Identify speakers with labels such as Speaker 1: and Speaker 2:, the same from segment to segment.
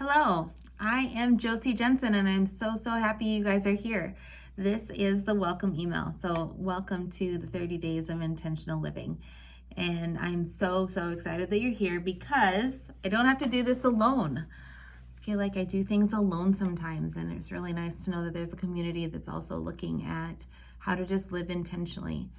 Speaker 1: Hello, I am Josie Jensen, and I'm so happy you guys are here. This is the welcome email. So, welcome to the 30 days of intentional living. And I'm so excited that you're here because I don't have to do this alone. I feel like I do things alone sometimes, and it's really nice to know that there's a community that's also looking at how to just live intentionally.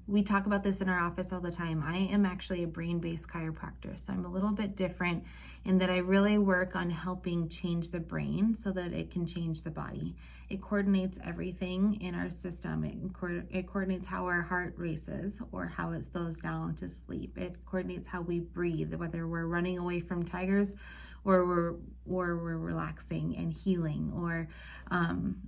Speaker 1: We talk about this in our office all the time. I am actually a brain-based chiropractor, so I'm a little bit different in that I really work on helping change the brain so that it can change the body. It coordinates everything in our system. It coordinates how our heart races or how it slows down to sleep. It coordinates how we breathe, whether we're running away from tigers or we're relaxing and healing, or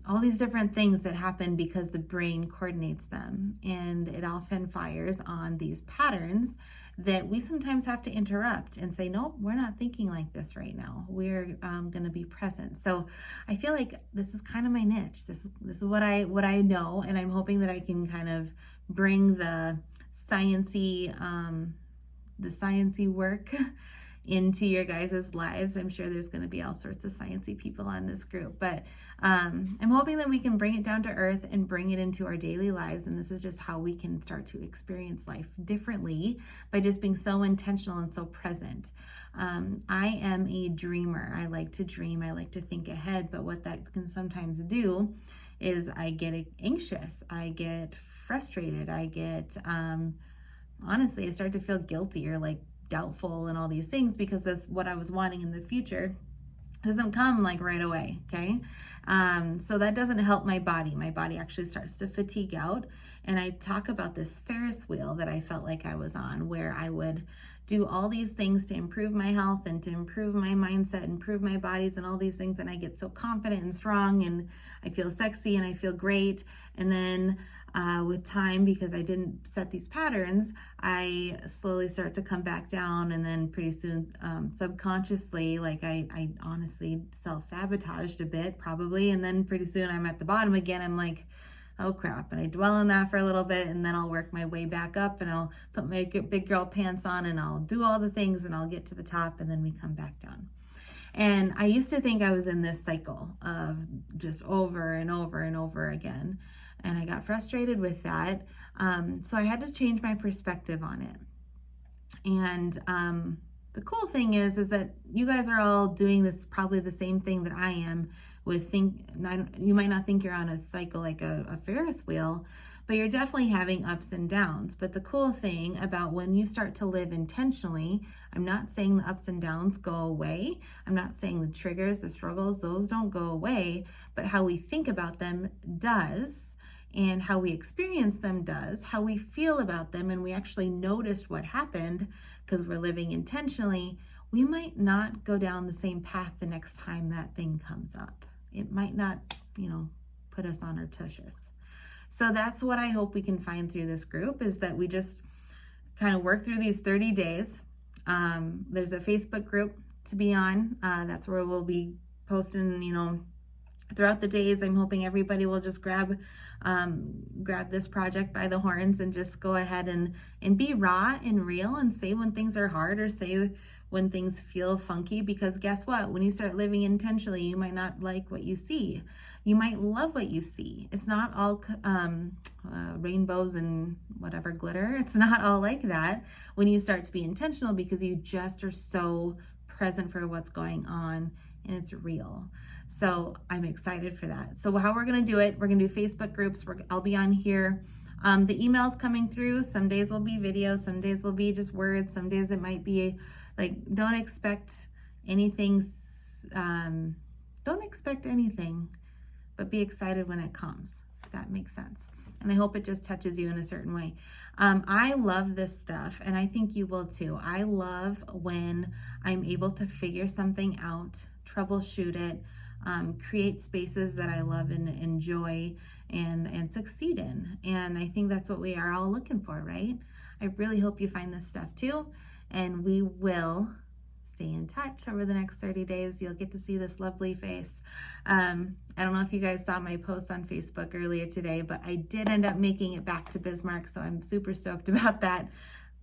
Speaker 1: all these different things that happen because the brain coordinates them, and it often fires on these patterns that we sometimes have to interrupt and say, nope, we're not thinking like this right now. We're going to be present. So I feel like this is kind of my niche. This is what I know, and I'm hoping that I can kind of bring the sciencey work into your guys' lives. I'm sure there's going to be all sorts of sciencey people on this group, but I'm hoping that we can bring it down to earth and bring it into our daily lives. And this is just how we can start to experience life differently by just being so intentional and so present. I am a dreamer. I like to dream. I like to think ahead, but what that can sometimes do is I get anxious. I get frustrated. I get, honestly, I start to feel guilty or like doubtful and all these things because that's what I was wanting in the future doesn't come like right away. Okay. So that doesn't help my body. My body actually starts to fatigue out. And I talk about this Ferris wheel that I felt like I was on, where I would do all these things to improve my health and to improve my mindset, improve my bodies and all these things. And I get so confident and strong, and I feel sexy and I feel great. And then with time, because I didn't set these patterns, I slowly start to come back down, and then pretty soon, subconsciously, like I honestly self-sabotaged a bit probably, and then pretty soon I'm at the bottom again. I'm like, oh crap, and I dwell on that for a little bit, and then I'll work my way back up, and I'll put my big girl pants on, and I'll do all the things, and I'll get to the top, and then we come back down. And I used to think I was in this cycle of just over and over and over again. And I got frustrated with that. So I had to change my perspective on it. And the cool thing is that you guys are all doing this, probably the same thing that I am with you might not think you're on a cycle like a Ferris wheel, but you're definitely having ups and downs. But the cool thing about when you start to live intentionally, I'm not saying the ups and downs go away. I'm not saying the triggers, the struggles, those don't go away, but how we think about them does. And how we experience them does, how we feel about them, and we actually noticed what happened because we're living intentionally. We might not go down the same path the next time that thing comes up. It might not, put us on our tushes. So that's what I hope we can find through this group, is that we just kind of work through these 30 days. There's a Facebook group to be on. That's where we'll be posting, throughout the days. I'm hoping everybody will just grab this project by the horns and just go ahead and be raw and real, and say when things are hard, or say when things feel funky, because guess what? When you start living intentionally, you might not like what you see. You might love what you see. It's not all rainbows and whatever glitter. It's not all like that when you start to be intentional, because you just are so present for what's going on, and it's real. So I'm excited for that. So how we're going to do it, we're going to do Facebook groups. I'll be on here. The emails coming through, some days will be video, some days will be just words, some days it might be like, don't expect anything, but be excited when it comes, if that makes sense. And I hope it just touches you in a certain way. I love this stuff, and I think you will too. I love when I'm able to figure something out, troubleshoot it, create spaces that I love and enjoy and succeed in. And I think that's what we are all looking for, right? I really hope you find this stuff too. And we will stay in touch over the next 30 days. You'll get to see this lovely face. I don't know if you guys saw my post on Facebook earlier today, but I did end up making it back to Bismarck, so I'm super stoked about that.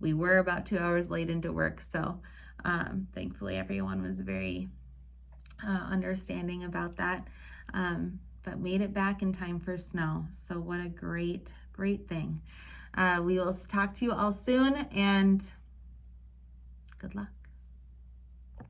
Speaker 1: We were about 2 hours late into work, so thankfully everyone was very understanding about that. But made it back in time for snow. So what a great, great thing. We will talk to you all soon, and good luck.